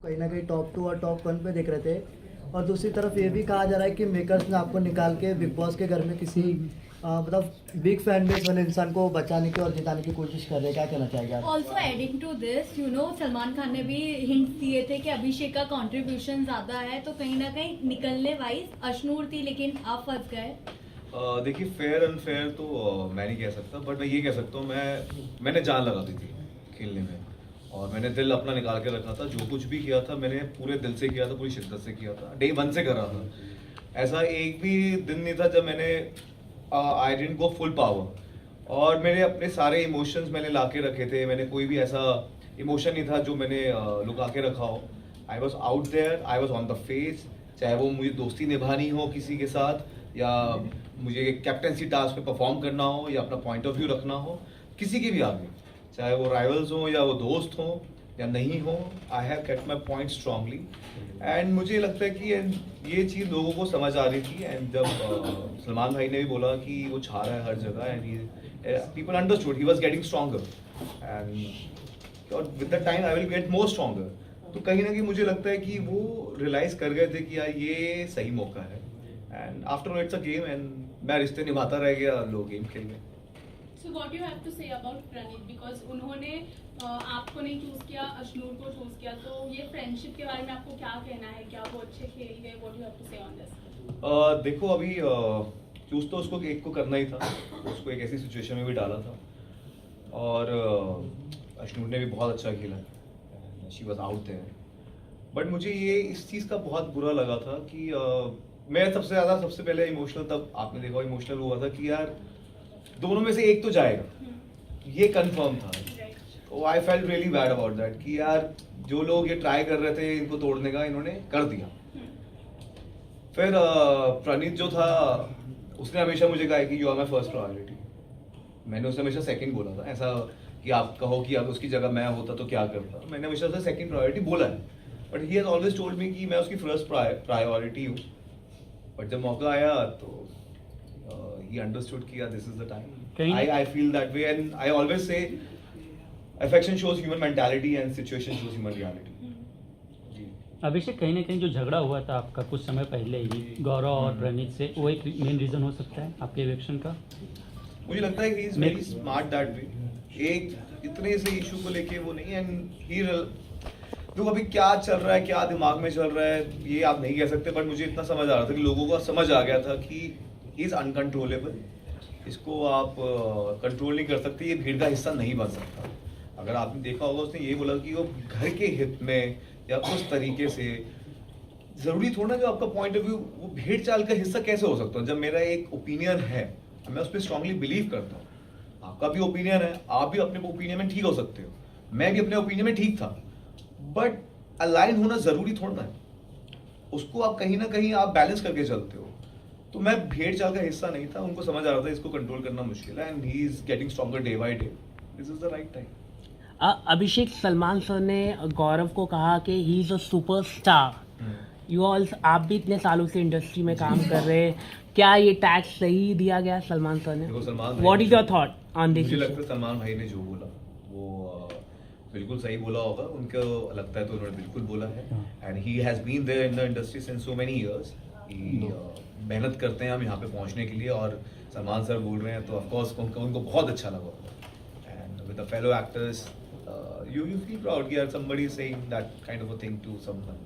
कहीं ना कहीं टॉप 2 और टॉप 1 पे दिख रहे थे। और दूसरी तरफ ये भी कहा जा रहा है कि मेकर्स ने आपको निकाल के बिग बॉस के घर में किसी मतलब बिग फैन बेस वाले इंसान को बचाने की और जिताने की कोशिश कर रहे हैं। क्या कहना चाहेंगे आप? Also adding to this Salman Khan ने भी हिंट दिए थे कि अभिषेक का कंट्रीब्यूशन ज्यादा है, तो कहीं ना कहीं निकलने वाइज अशनूर थी, लेकिन आप फंस गए। देखिए, फेयर अनफेयर तो मैं नहीं कह सकता, बट मैं ये कह सकता हूँ मैंने जान लगा दी थी खेलने में, और मैंने दिल अपना निकाल के रखा था। जो कुछ भी किया था मैंने पूरे दिल से किया था, पूरी शिद्दत से किया था, डे 1 से कर रहा था। ऐसा एक भी दिन नहीं था जब मैंने I didn't go full power, और मेरे अपने सारे इमोशंस मैंने ला के रखे थे। मैंने कोई भी ऐसा इमोशन नहीं था जो मैंने लुका के रखा हो। I was out there, I was on the face, चाहे वो मुझे दोस्ती निभानी हो किसी के साथ, या मुझे कैप्टनसी टास्क पे परफॉर्म करना हो, या अपना पॉइंट ऑफ व्यू रखना हो किसी के भी आगे, चाहे वो राइवल्स हो या वो दोस्त हो या नहीं हो। I have kept my point strongly, and मुझे लगता है कि ये चीज़ लोगों को समझ आ रही थी। एंड जब सलमान भाई ने भी बोला कि वो छा रहा है हर जगह, and people understood he was getting stronger, and with the time I will get more stronger. तो कहीं ना कहीं मुझे लगता है कि वो रियलाइज कर गए थे कि यार ये सही मौका है, and after all it's a game, and मैं रिश्ते निभाता रह गया, लोग गेम खेल गए। So what you have to say about Praneeth, because उन्होंने आपको नहीं चूज किया, अशनूर को चूज किया, तो ये फ्रेंडशिप के बारे में आपको क्या कहना है? क्या वो अच्छे खेल गए? What you have to say on this? देखो, अभी चूज तो उसको एक को करना ही था, उसको एक ऐसी सिचुएशन में भी डाला था, और अशनूर ने भी बहुत अच्छा खेला, she was out there. But मुझे ये इस चीज़ का बहुत बुरा लगा था कि मैं सबसे पहले इमोशनल, तब आपने देखा इमोशनल हुआ था कि यार दोनों में से एक तो जाएगा, ये कंफर्म था। तो I felt really bad about that कि यार जो लोग ये ट्राई कर रहे थे इनको तोड़ने का, इन्होंने कर दिया। फिर प्रणीत जो था उसने हमेशा मुझे कहा कि you are my first priority. मैंने उसे हमेशा सेकंड बोला था, ऐसा कि आप कहो कि अब उसकी जगह मैं होता तो क्या करता, मैंने हमेशा उसे सेकंड प्रायोरिटी बोला है। But he has always told me कि मैं उसकी फर्स्ट प्रायोरिटी हूँ। बट जब मौका आया तो he understood कि this is the time. I feel that way, and I always say affection shows human mentality and situation shows human reality. जी। अभिषेक, कहीं ना कहीं जो झगड़ा हुआ था आपका कुछ समय पहले ही गौरव और प्रणीत से, वो एक मेन रीजन हो सकता है आपके इलेक्शन का? मुझे लगता है कि he is very smart that way. एक इतने से इशू को लेके वो नहीं, and he तो अभी क्या चल रहा है, क्या दिमाग में चल रहा है, ये आप नहीं कह सकते। बट मुझे इतना समझ आ रहा था कि लोगों को समझ आ गया था कि ही इज अनकंट्रोलेबल, इसको आप कंट्रोल नहीं कर सकते, ये भीड़ का हिस्सा नहीं बन सकता। अगर आपने देखा होगा उसने ये बोला कि वो घर के हित में या उस तरीके से, जरूरी थोड़ा कि आपका पॉइंट ऑफ व्यू वो भीड़ चाल का हिस्सा कैसे हो सकता है। जब मेरा एक ओपिनियन है, मैं उस पर स्ट्रांगली बिलीव करता हूँ। आपका भी ओपिनियन है, आप भी अपने ओपिनियन में ठीक हो सकते हो, मैं भी अपने ओपिनियन में ठीक था, बट अलाइन होना जरूरी थोड़ा है, उसको आप कहीं ना कहीं आप बैलेंस करके चलते हो। तो मैं भेड़ चाल का हिस्सा नहीं था, उनको समझ आ रहा था इसको कंट्रोल करना मुश्किल है, and he is getting stronger day by day. This is the right time. Abhishek, Salman sir ने गौरव को कहा कि he is a superstar. You all, आप भी इतने सालों से इंडस्ट्री में काम कर रहे हैं, क्या ये टैग सही दिया गया सलमान सर ने? What is your thought on this? मुझे लगता है सलमान भाई ने जो बोला वो बिल्कुल सही बोला होगा, उनको लगता है तो उन्होंने बिल्कुल बोला है। And he has been there in the industry since so many years. मेहनत करते हैं हम यहाँ पे पहुँचने के लिए, और सलमान सर बोल रहे हैं तो ऑफकोर्स उनको बहुत अच्छा लगा होगा। And with the fellow actors you feel proud कि यार somebody is saying that kind of a thing to someone.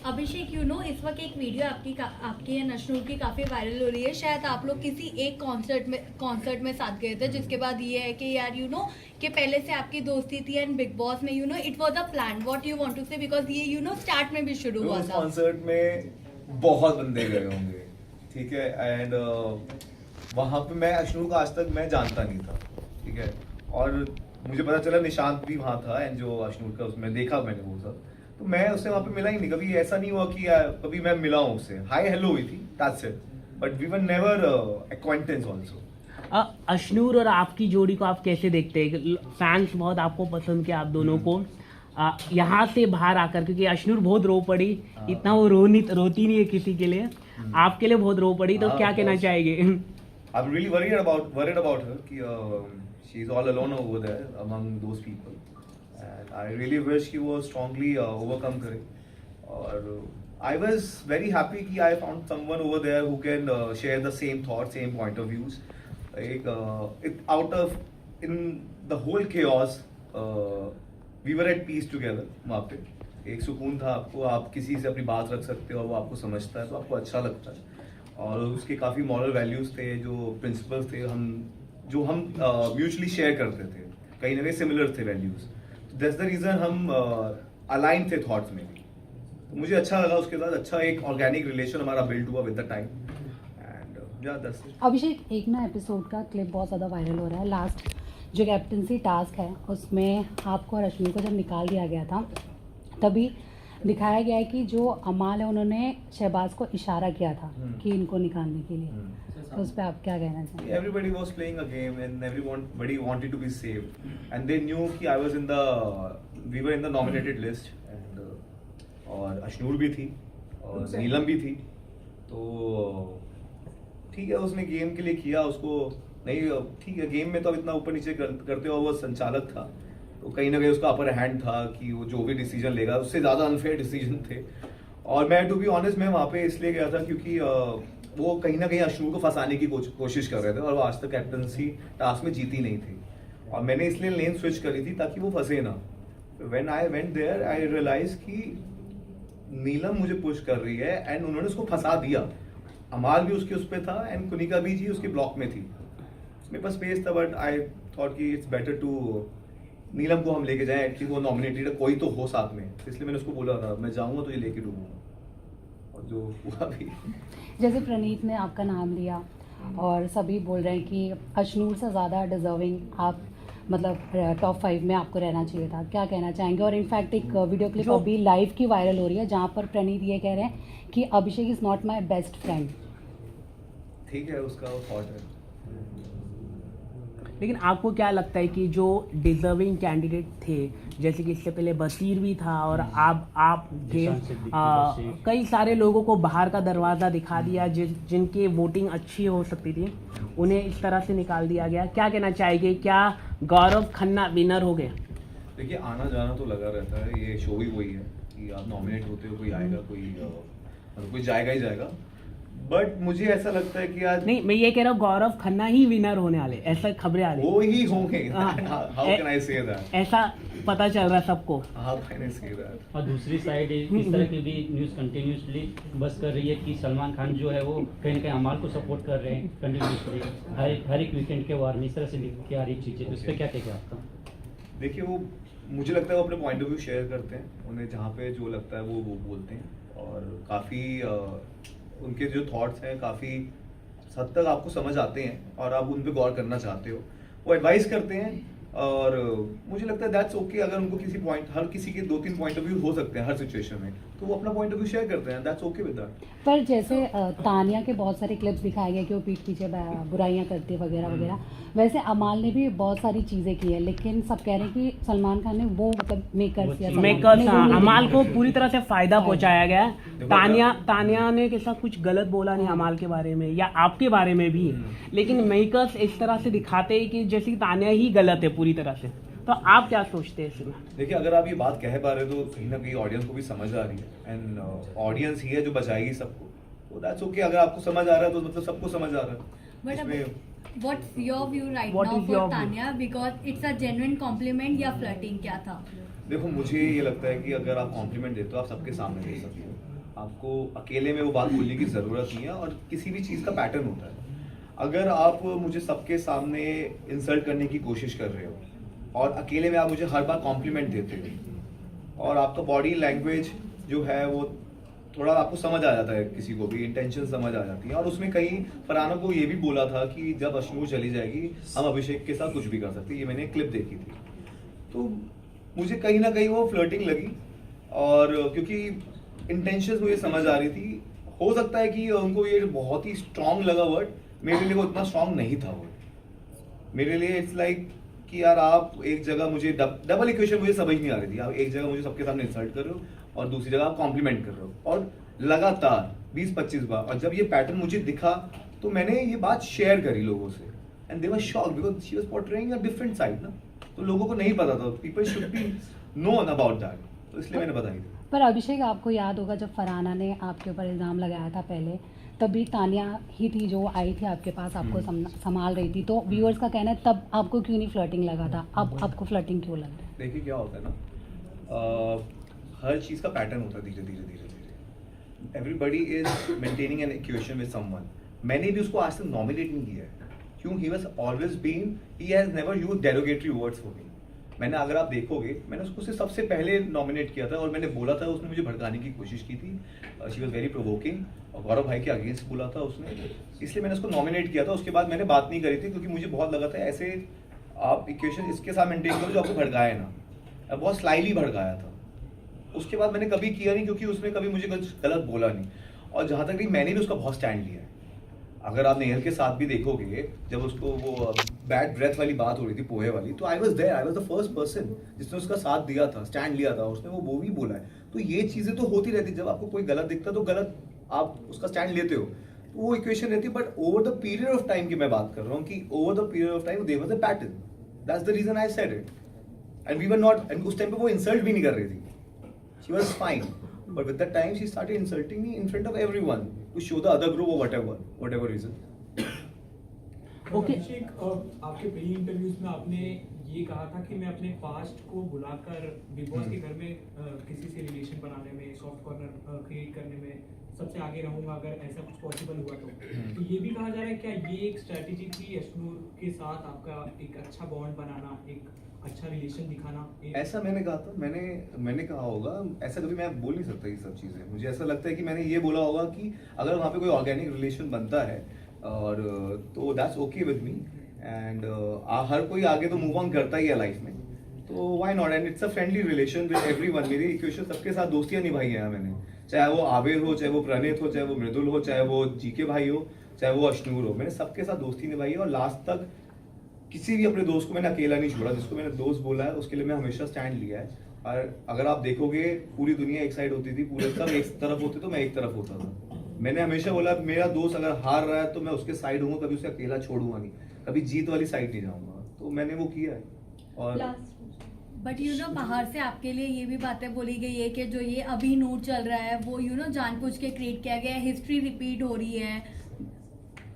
अभिषेक, इस वक्त एक वीडियो आपकी एंड अशनूर की काफी वायरल हो रही है। शायद आप लोग किसी एक कॉन्सर्ट में साथ गए थे, जिसके बाद ये है कि यार कि पहले से आपकी दोस्ती थी, एंड बिग बॉस में it was a plan. What you want to say, because ये स्टार्ट में भी शुरू हुआ उस था। कॉन्सर्ट में बहुत बंदे गए होंगे, ठीक है, एंड वहाँ पे मैं अशनूर का आज तक मैं जानता नहीं था, ठीक है, और मुझे पता चला निशांत भी वहाँ था, एंड जो अशनूर का उसमें देखा मैंने वो सब, तो मैं उससे वहाँ पे मिला ही नहीं। कभी ऐसा नहीं हुआ कि कभी मैं मिला हूँ उससे, हाय हेलो हुई थी, that's it, but we were never acquaintance also. Ashnoor और आपकी जोड़ी को आप कैसे देखते हैं? फैंस बहुत आपको पसंद किया आप दोनों को, यहाँ से बाहर आकर, क्योंकि अशनूर बहुत रो पड़ी, इतना वो रोती नहीं है किसी के लिए, आपके लिए बहुत रो पड़ी, तो क्या कहना चाहेंगे? I'm really worried about her कि she is all alone over there among those people, and I really wish कि वो स्ट्रांगली ओवरकम करे. और I was very happy कि I found someone over there who can share the same thoughts, same point of views. Out of in the whole chaos, we were at peace together. वहाँ पे एक सुकून था आपको, आप किसी से अपनी बात रख सकते हो और वो आपको समझता है तो आपको अच्छा लगता है. और उसके काफ़ी मॉरल वैल्यूज़ थे, जो प्रिंसिपल्स थे, जो हम म्यूचुअली शेयर करते थे, कहीं ना कहीं सिमिलर थे वैल्यूज़. दैट्स द रीज़न हम अलाइन थे थॉट्स में भी. तो मुझे अच्छा लगा, उसके साथ अच्छा एक ऑर्गेनिक रिलेशन हमारा बिल्ड हुआ विद द टाइम. एंड या दैट्स इट. अभिषेक, एक ना एपिसोड का क्लिप बहुत ज़्यादा वायरल हो रहा है. लास्ट जो कैप्टनसी टास्क है उसमें आपको और अश्विनी को जब निकाल दिया गया था तभी दिखाया गया है कि जो अमाल है उन्होंने शहबाज को इशारा किया था कि इनको निकालने के लिए. तो उस पर आप क्या कहना चाहेंगे? Everybody was playing a game and everybody wanted to be saved, and they knew कि we were in the nominated list, and और अशनूर भी थी और नीलम भी थी. तो ठीक है, उसने गेम के लिए किया, उसको नहीं ठीक है, गेम में तो अब इतना ऊपर नीचे करते हो, वो संचालक था तो कहीं ना कहीं उसका अपर हैंड था कि वो जो भी डिसीजन लेगा उससे ज़्यादा अनफेयर डिसीजन थे. और मैं टू बी ऑनेस्ट मैं वहाँ पे इसलिए गया था क्योंकि वो कहीं ना कहीं अशनूर को फंसाने की कोशिश कर रहे थे और वो आज तक कैप्टनसी टास्क में जीती नहीं थी. और मैंने इसलिए लेन स्विच करी थी ताकि वो फंसे ना. When I went there I realise कि नीलम मुझे पुश कर रही है एंड उन्होंने उसको फंसा दिया. अमाल भी उसके उस पे था एंड कुनिका भी जी उसके ब्लॉक में थी. मेरे पास स्पेस था बट आई थॉट कि इट्स बेटर टू नीलम को हम लेके जाएं, एटलीस्ट वो नॉमिनेटेड कोई तो हो साथ में. इसलिए मैंने उसको बोला था मैं जाऊंगा तो ये लेके डूबूंगा, और जो हुआ भी. जैसे प्रणीत ने आपका नाम लिया और सभी बोल रहे हैं कि अश्नूर से ज़्यादा डिजर्विंग आप, मतलब टॉप 5 में आपको रहना चाहिए था. क्या कहना चाहेंगे? और इनफैक्ट एक वीडियो क्लिप अभी लाइव की वायरल हो रही है जहाँ पर प्रणीत ये कह रहे हैं कि Abhishek is not my best friend. ठीक है, उसका वो थॉट है. लेकिन आपको क्या लगता है कि जो डिजर्विंग कैंडिडेट थे, जैसे कि इससे पहले बसीर भी था और आप थे, कई सारे लोगों को बाहर का दरवाज़ा दिखा दिया जिनकी वोटिंग अच्छी हो सकती थी, उन्हें इस तरह से निकाल दिया गया. क्या कहना चाहेंगे? क्या गौरव खन्ना विनर हो गए? देखिए, आना जाना तो लगा रहता है, ये शो ही वही है कि आप नॉमिनेट होते हो, कोई आएगा, कोई जाएगा ही जाएगा. बट मुझे ऐसा लगता है कि आज नहीं, मैं ये कह रहा हूँ गौरव खन्ना ही विनर होने वाले, ऐसा खबरें आ रही. वो ही होंगे. हाँ. How can I say that? ऐसा पता चल रहा है सबको. How can I say that? और दूसरी साइड इस तरह की भी न्यूज़ कंटिन्यूसली बस कर रही है कि सलमान खान जो है वो कहीं ना कहीं अमाल को सपोर्ट कर रहे हैं कंटिन्यूसली, हर एक वीकेंड के वार में इस तरह से लिख के आ रही चीज़ें. उस पर क्या कहेगा आपका? देखिए, वो मुझे लगता है वो अपने पॉइंट ऑफ व्यू शेयर करते हैं, उन्हें जहाँ पे जो लगता है वो बोलते हैं. और काफ़ी उनके जो थॉट्स हैं काफ़ी हद तक आपको समझ आते हैं और आप उन पे गौर करना चाहते हो. वो एडवाइस करते हैं और मुझे लगता है दैट्स ओके. अगर उनको किसी पॉइंट, हर किसी के 2-3 पॉइंट ऑफ व्यू हो सकते हैं हर सिचुएशन में, तो वो अपना पॉइंट ऑफ व्यू शेयर करते हैं. That's okay with that. पर जैसे तानिया के बहुत सारे क्लिप्स दिखाए गए कि वो पीठ पीछे बुराइयां करती है वगैरह वगैरह, वैसे अमाल ने भी बहुत सारी चीज़ें की है, लेकिन सब कह रहे हैं कि सलमान खान ने वो मतलब मेकर्स अमाल को पूरी तरह से फायदा पहुंचाया गया है. तानिया ने कैसा कुछ गलत बोला नहीं अमाल के बारे में या आपके बारे में भी, लेकिन मेकर्स इस तरह से दिखाते हैं कि जैसे कि तानिया ही गलत है पूरी तरह से. तो आप क्या सोचते हैं इसमें? देखिए, अगर आप ये बात कह पा रहे हो तो कहीं ना कहीं ऑडियंस को भी समझ आ रही है एंड ऑडियंस ही है जो बचाएगी सबको. तो दैट्स ओके. अगर आपको समझ आ रहा है तो मतलब सबको समझ आ रहा है. But इसमें what's your view right What now is for your view? Tanya? Because it's a genuine compliment या flirting क्या था? देखो, मुझे ये लगता है कि अगर आप कॉम्प्लीमेंट देते हो आप सबके सामने दे सकते हो. आपको अकेले में वो बात बोलने की ज़रूरत नहीं है. और किसी भी चीज़ का पैटर्न होता है. अगर आप मुझे सबके सामने इंसल्ट करने की कोशिश कर रहे हो और अकेले में आप मुझे हर बार कॉम्प्लीमेंट देते हो और आपका बॉडी लैंग्वेज जो है वो थोड़ा आपको समझ आ जाता है, किसी को भी इंटेंशन समझ आ जाती है. और उसमें कहीं फरहाना को ये भी बोला था कि जब अशनूर चली जाएगी हम अभिषेक के साथ कुछ भी कर सकते हैं. ये मैंने क्लिप देखी थी. तो मुझे कहीं ना कहीं वो फ्लर्टिंग लगी और क्योंकि इंटेंशंस मुझे समझ आ रही थी. हो सकता है कि उनको ये बहुत ही स्ट्रांग लगा वर्ड, मेरे लिए वो इतना स्ट्रांग नहीं था. वर्ड मेरे लिए इट्स लाइक कि यार आप एक जगह मुझे डबल इक्वेशन मुझे समझ नहीं आ रही थी. आप एक जगह मुझे सबके सामने इंसल्ट कर रहे हो और दूसरी जगह आप कॉम्प्लीमेंट कर रहे हो और लगातार 20-25 बार. और जब ये पैटर्न मुझे दिखा तो मैंने ये बात शेयर करी लोगों से and they were shocked because she was portraying a different side ना. तो लोगों को नहीं पता था, people should be known about that, तो इसलिए मैंने बताई थी। पर अभिषेक, आपको याद होगा जब फरहाना ने आपके ऊपर इल्ज़ाम लगाया था पहले, तभी तानिया ही थी जो आई थी आपके पास, आपको संभाल रही थी, तो व्यूअर्स का कहना है तब आपको क्यों नहीं फ्लर्टिंग लगा था, अब आपको फ्लर्टिंग क्यों लग रहा है? देखिए क्या होता है ना, हर चीज़ का पैटर्न होता है धीरे धीरे। Everybody is maintaining an equation with someone. मैंने भी उसको आज तक नॉमिनेट नहीं किया है, क्यों? He was always been, he has never used derogatory words for me. मैंने, अगर आप देखोगे, मैंने उसको सबसे पहले नॉमिनेट किया था और मैंने बोला था, उसने मुझे भड़काने की कोशिश की थी, शी वाज वेरी प्रोवोकिंग, और गौरव भाई के अगेंस्ट बोला था उसने, इसलिए मैंने उसको नॉमिनेट किया था। उसके बाद मैंने बात नहीं करी थी, क्योंकि मुझे बहुत लगा था ऐसे आप इक्वेशन इसके साथ मेंटेन करो जो आपको भड़काए ना। अब बहुत स्लाइली भड़काया था, उसके बाद मैंने कभी किया नहीं, क्योंकि उसने कभी मुझे गलत बोला नहीं। और जहाँ तक नहीं, मैंने भी उसका बहुत स्टैंड लिया है। अगर आप नेहल के साथ भी देखोगे, जब उसको वो बैड ब्रेथ वाली बात हो रही थी, पोहे वाली, तो I was there, I was the first person जिसने उसका साथ दिया था, स्टैंड लिया था, उसने वो भी बोला है। तो ये चीज़ें तो होती रहती, जब आपको कोई गलत दिखता तो गलत आप उसका स्टैंड लेते हो, तो वो इक्वेशन रहती है। But over the period of time की मैं बात कर रहा हूँ कि over the period of time there was a pattern, that's the reason I said it, and we were not, and उस टाइम पे वो इंसल्ट भी नहीं कर रही थी, she was fine, but with the time she started insulting me in front of everyone to show the other group और whatever reason. Okay. अभिषेक, आपके पहले इंटरव्यूज में आपने ये कहा था कि मैं अपने पास्ट को बुलाकर बिग बॉस के घर में किसी से रिलेशन बनाने में, सॉफ्ट कॉर्नर क्रिएट करने में सबसे आगे रहूंगा अगर ऐसा कुछ पॉसिबल हुआ तो ये भी कहा जा रहा है, क्या ये एक स्ट्रेटेजी थी अश्नूर के साथ आपका एक अच्छा बॉन्ड बनाना, एक अच्छा रिलेशन दिखाना? ऐसा मैंने कहा था, मैंने कहा होगा, ऐसा कभी मैं बोल नहीं सकता ये सब चीज़ें। मुझे ऐसा लगता है कि मैंने ये बोला होगा कि अगर वहाँ पे कोई ऑर्गेनिक रिलेशन बनता है और तो that's okay with me, and हर कोई आगे तो मूव ऑन करता ही है लाइफ में, तो why not, and it's a friendly relation with everyone. मेरी इक्वेशन सबके साथ दोस्तियां निभाई हैं मैंने, चाहे वो आबिर हो, चाहे वो प्रणीत हो, चाहे वो मृदुल हो, चाहे वो जीके भाई हो, चाहे वो अश्नूर हो, मैंने सबके साथ दोस्ती निभाई है। और लास्ट तक किसी भी अपने दोस्त को मैंने अकेला नहीं छोड़ा, जिसको मैंने दोस्त बोला है उसके लिए मैं हमेशा स्टैंड लिया है। और अगर आप देखोगे, पूरी दुनिया एक साइड होती थी, पूरे सब एक तरफ होते तो मैं एक तरफ होता था। मैंने हमेशा बोला मेरा दोस्त अगर हार रहा है तो मैं उसके साइड हूँ, कभी उसे अकेला छोड़ूंगा नहीं, कभी जीत वाली साइड नहीं जाऊंगा, तो मैंने वो किया है। और बट यू नो बाहर से आपके लिए ये भी बातें बोली गई है कि जो ये अभी नूर चल रहा है वो यू नो जानबूझ के क्रिएट किया गया है, हिस्ट्री रिपीट हो रही है,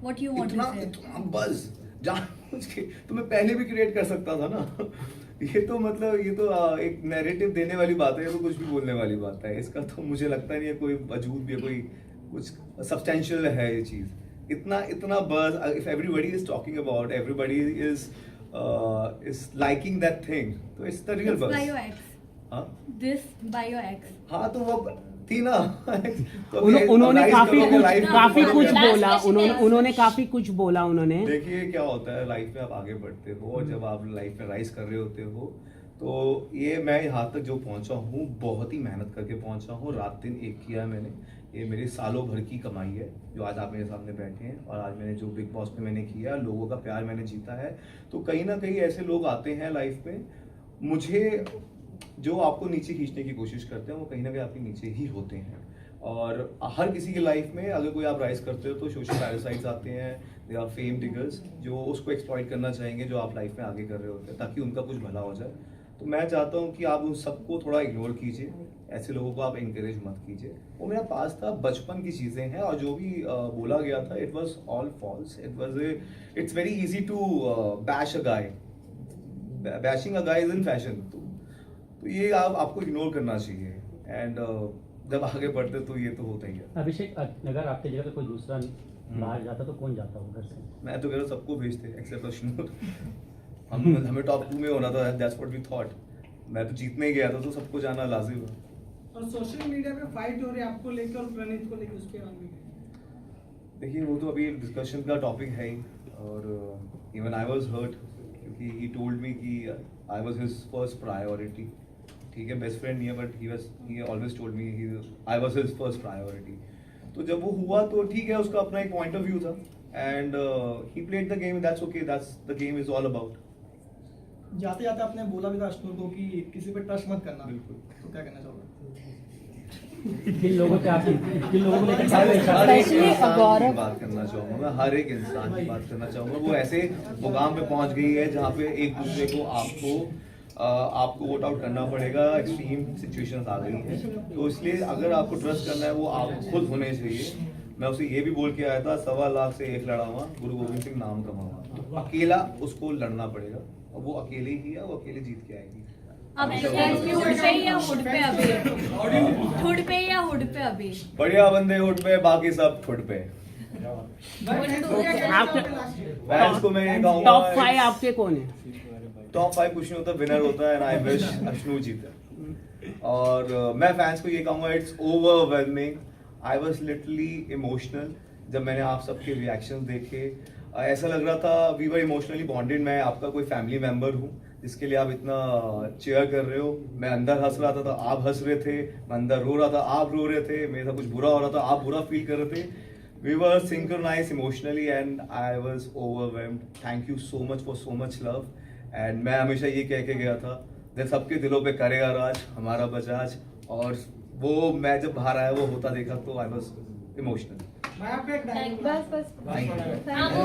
व्हाट यू वांट टू से? इतना बस जानबूझ के तो मैं पहले भी क्रिएट कर सकता था ना। ये तो मतलब ये तो एक नैरेटिव देने वाली बात है, ये तो कुछ भी बोलने वाली बात है। इसका तो मुझे लगता नहीं है कोई वजूद भी, कोई कुछ सब्सटेंशियल है ये चीज। इतना बस, if everybody is talking about, everybody is liking that thing, तो इट्स द रियल बस। बाय योर एक्स, हाँ दिस बाय योर एक्स। हाँ, तो वो थी ना। तो उन्होंने analyze काफी करोगे, life में काफी करोगे। कुछ बोला, उन्होंने काफी कुछ बोला उन्होंने। देखिए क्या होता है लाइफ में, आप आगे बढ़ते हो और जब आप लाइफ में राइज कर रहे होते हो, तो ये मैं यहाँ तक जो पहुँचा हूँ बहुत ही मेहनत करके पहुँचा हूँ, रात दिन एक किया है मैंने। ये मेरी सालों भर की कमाई है जो आज आप मेरे सामने बैठे हैं, और आज मैंने जो बिग बॉस में मैंने किया, लोगों का प्यार मैंने जीता है। तो कहीं ना कहीं ऐसे लोग आते हैं लाइफ में, मुझे जो आपको नीचे खींचने की कोशिश करते हैं वो कहीं ना कहीं आपके नीचे ही होते हैं। और हर किसी की लाइफ में अगर कोई आप राइज करते हो तो सोशल पैरासाइट्स आते हैं, दे आर फेम डिगर्स जो उसको एक्सप्लॉइट करना चाहेंगे जो आप लाइफ में आगे कर रहे होते हैं, ताकि उनका कुछ भला हो जाए। तो मैं चाहता हूँ कि आप उन सबको थोड़ा इग्नोर कीजिए, ऐसे लोगों को आप इंकरेज मत कीजिए। वो मेरा पास था, बचपन की चीज़ें हैं, और जो भी बोला गया था it was all false. It's very easy to bash a guy, bashing a guy is in fashion. तो ये आपको इग्नोर करना चाहिए, एंड जब आगे बढ़ते तो ये तो होता ही है। अभिषेक, अगर आपकी जगह पे कोई दूसरा बाहर जाता तो कौन जाता वो घर से? मैं तो कह रहा हूँ सबको भेजते एक्सेप्ट अश्नूर। हमें टॉप 2 में होना था, दैट्स व्हाट वी थॉट। मैं तो जीतने ही गया था, तो सबको जाना लाजिम है। और सोशल मीडिया पे फाइट हो रही है आपको लेकर और प्रणीत को लेकर, उसके बारे में देखिए वो तो अभी डिस्कशन का टॉपिक है ही, और इवन आई वाज हर्ट क्योंकि ही टोल्ड मी कि I was his first priority. ठीक है, बेस्ट फ्रेंड नहीं है, but he always told me I was his first priority. तो जब वो हुआ तो ठीक है, उसका अपना एक पॉइंट ऑफ व्यू था, and he played the game, that's okay, that's the game is all about. जाते जाते आपने बोला भी था अश्नूर को कि किसी पे ट्रस्ट मत करना, बिल्कुल। तो क्या कहना चाहोगे? किन लोगों पे आप किन लोगों को लेकर क्या हर एक Especially इंसान की गौरव। बात करना चाहूंगा मैं, हर एक इंसान की बात करना चाहूंगा। वो ऐसे मुकाम पे पहुंच गई है जहाँ पे एक दूसरे को आपको वोट आउट करना पड़ेगा, एक्सट्रीम सिचुएशंस आ गई है। तो इसलिए अगर आपको ट्रस्ट करना है वो आप खुद होने चाहिए। मैं उसे ये भी बोल के आया था, 1.25 लाख से 1 लड़ा हुआ गुरु गोविंद सिंह नाम कमाऊंगा। अकेला उसको लड़ना पड़ेगा और वो अकेले ही किया, वो अकेले जीत के आएगी। अब हुड पे या हुड पे अभी? हुड पे या हुड पे अभी? बढ़िया बंदे हुड पे, बाकी सब फुट पे। आपके फैंस को मैं ये कहूंगा, टॉप 5 आपके कौन है? टॉप 5 कुछ नहीं होता, विनर होता है। एंड आई विश अश्नू जीते। और मैं फैंस को ये कहूंगा, it's overwhelming. I was literally emotional जब मैंने आप सबके रिएक्शंस देखे। ऐसा लग रहा था वी वर इमोशनली बॉन्डेड। मैं आपका कोई फैमिली मेंबर हूँ जिसके लिए आप इतना चेयर कर रहे हो। मैं अंदर हंस रहा था आप हंस रहे थे, मैं अंदर रो रहा था आप रो रहे थे, मेरे साथ कुछ बुरा हो रहा था आप बुरा फील कर रहे थे। We were synchronised emotionally and I was overwhelmed. Thank you so much for so much love. And मैं हमेशा ये कह के गया था, दिल सबके दिलों पे करेगा राज हमारा बजाज। और वो मैं जब बाहर आया वो होता देखा तो आई वाज इमोशनल। मैं आपको एक डायलॉग बस बस थैंक यू। हाँ, वो